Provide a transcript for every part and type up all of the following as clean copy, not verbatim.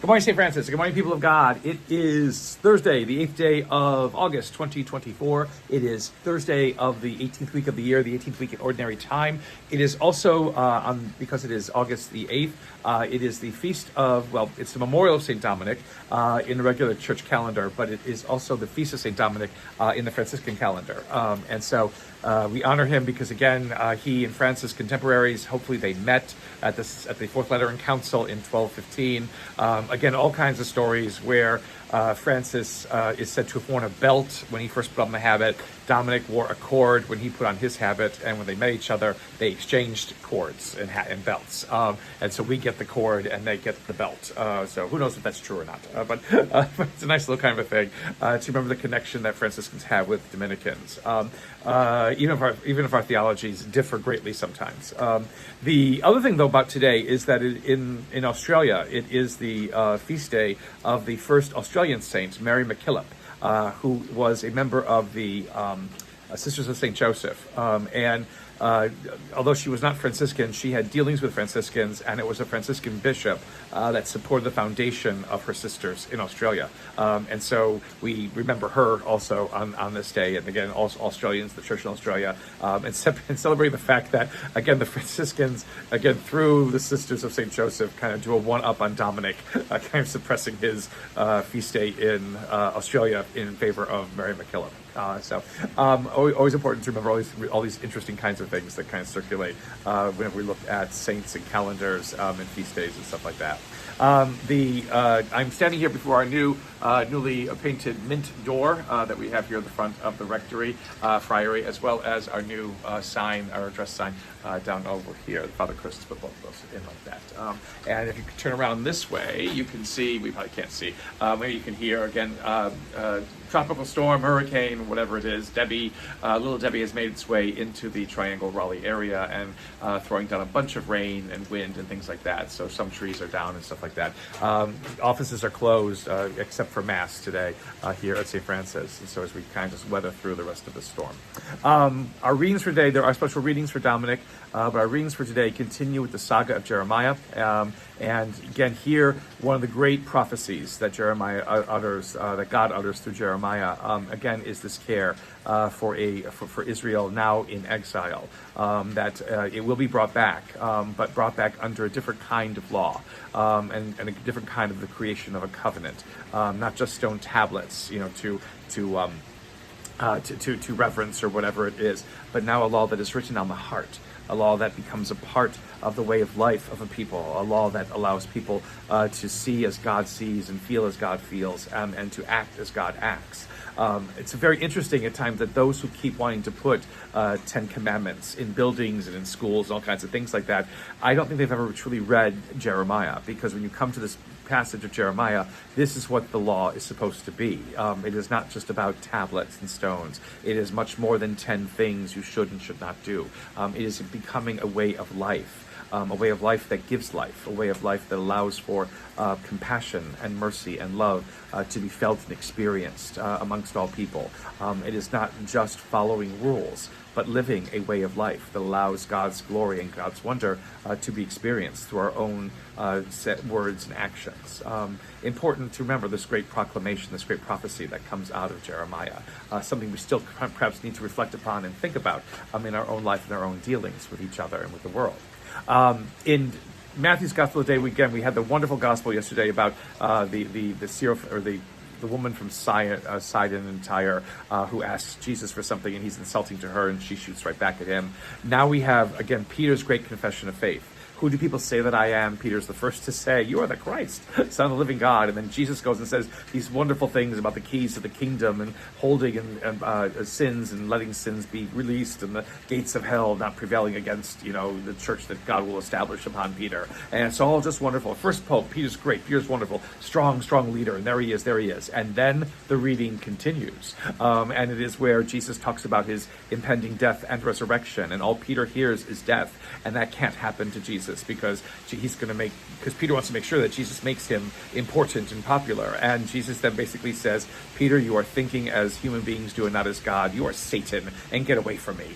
Good morning, St. Francis. Good morning, people of God. It is Thursday, the 8th day of August, 2024. It is Thursday of the 18th week of the year, the 18th week in Ordinary Time. It is also, because it is August the 8th, it is the feast of, it's the memorial of St. Dominic in the regular church calendar, but it is also the feast of St. Dominic in the Franciscan calendar. And so we honor him because, again, he and Francis, contemporaries, hopefully they met at the Fourth Lateran Council in 1215. Again, all kinds of stories where Francis is said to have worn a belt when he first put on the habit. Dominic wore a cord when he put on his habit, and when they met each other, they exchanged cords and belts. And so we get the cord and they get the belt. So who knows if that's true or not. But it's a nice little kind of a thing to remember the connection that Franciscans have with Dominicans. Even if our theologies differ greatly sometimes. The other thing, though, about today is that in Australia, it is the feast day of the first Australian saint, Mary MacKillop, who was a member of the Sisters of St. Joseph. And although she was not Franciscan, she had dealings with Franciscans, and it was a Franciscan bishop that supported the foundation of her sisters in Australia. And so we remember her also on this day. And again, also Australians, the church in Australia, and celebrate the fact that, again, the Franciscans, again, through the Sisters of St. Joseph, kind of do a one-up on Dominic, kind of suppressing his feast day in Australia in favor of Mary MacKillop. Always important to remember all these interesting kinds of things that kind of circulate whenever we look at saints and calendars and feast days and stuff like that. I'm standing here before our newly painted mint door that we have here at the front of the rectory, friary, as well as our new sign, our address sign down over here. Father Chris put both of those in like that. And if you turn around this way, you can see, we probably can't see, maybe you can hear again, tropical storm, hurricane, whatever it is, Debbie, little Debbie has made its way into the Triangle Raleigh area and throwing down a bunch of rain and wind and things like that. So some trees are down and stuff like that. Offices are closed except for Mass today here at St. Francis. And so as we kind of just weather through the rest of the storm. Our readings for today, there are special readings for Dominic, but our readings for today continue with the saga of Jeremiah. And again, here, one of the great prophecies that Jeremiah utters, that God utters through Jeremiah, again, is this care for Israel now in exile, that it will be brought back, but brought back under a different kind of law, and a different kind of the creation of a covenant, not just stone tablets, to reverence or whatever it is, but now a law that is written on the heart. A law that becomes a part of the way of life of a people, a law that allows people to see as God sees and feel as God feels, and to act as God acts. It's very interesting at times that those who keep wanting to put 10 Commandments in buildings and in schools and all kinds of things like that, I don't think they've ever truly read Jeremiah, because when you come to this passage of Jeremiah, this is what the law is supposed to be. It is not just about tablets and stones. It is much more than 10 things you should and should not do. It is becoming a way of life. A way of life that gives life, a way of life that allows for compassion and mercy and love to be felt and experienced amongst all people. It is not just following rules, but living a way of life that allows God's glory and God's wonder to be experienced through our own set words and actions. Important to remember this great proclamation, this great prophecy that comes out of Jeremiah, something we still perhaps need to reflect upon and think about in our own life and our own dealings with each other and with the world. In Matthew's Gospel today, we had the wonderful Gospel yesterday about the woman from Sidon and Tyre who asks Jesus for something, and he's insulting to her, and she shoots right back at him. Now we have, again, Peter's great confession of faith. Who do people say that I am? Peter's the first to say, you are the Christ, Son of the living God. And then Jesus goes and says these wonderful things about the keys to the kingdom and holding and sins and letting sins be released and the gates of hell not prevailing against, the church that God will establish upon Peter. And it's all just wonderful. First Pope, Peter's great, Peter's wonderful, strong leader. And there he is. And then the reading continues. And it is where Jesus talks about his impending death and resurrection. And all Peter hears is death. And that can't happen to Jesus. Jesus, because Peter wants to make sure that Jesus makes him important and popular. And Jesus then basically says, Peter, you are thinking as human beings do and not as God. You are Satan, and get away from me.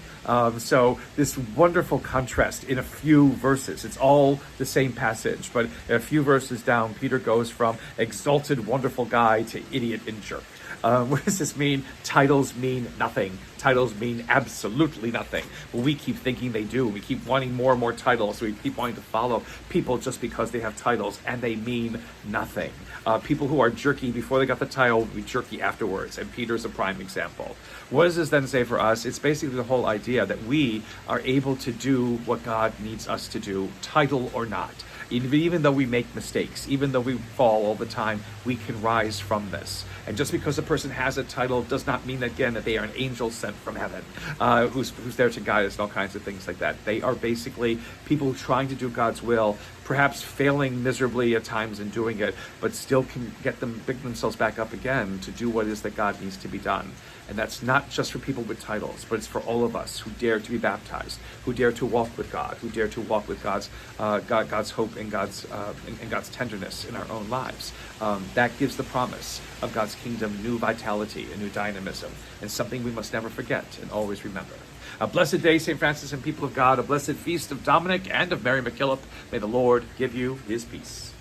So this wonderful contrast in a few verses. It's all the same passage, but a few verses down, Peter goes from exalted, wonderful guy to idiot and jerk. What does this mean? Titles mean nothing. Titles mean absolutely nothing. Well, we keep thinking they do. We keep wanting more and more titles. We keep wanting to follow people just because they have titles, and they mean nothing. People who are jerky before they got the title will be jerky afterwards, and Peter's a prime example. What does this then say for us? It's basically the whole idea that we are able to do what God needs us to do, title or not. Even though we make mistakes, even though we fall all the time, we can rise from this. And just because a person has a title does not mean, again, that they are an angel sent from heaven, who's there to guide us and all kinds of things like that. They are basically people trying to do God's will, perhaps failing miserably at times in doing it, but still can pick themselves back up again to do what it is that God needs to be done. And that's not just for people with titles, but it's for all of us who dare to be baptized, who dare to walk with God, who dare to walk with God's hope and God's tenderness in our own lives. That gives the promise of God's kingdom new vitality and new dynamism, and something we must never forget and always remember. A blessed day, St. Francis and people of God, a blessed feast of Dominic and of Mary MacKillop. May the Lord give you his peace.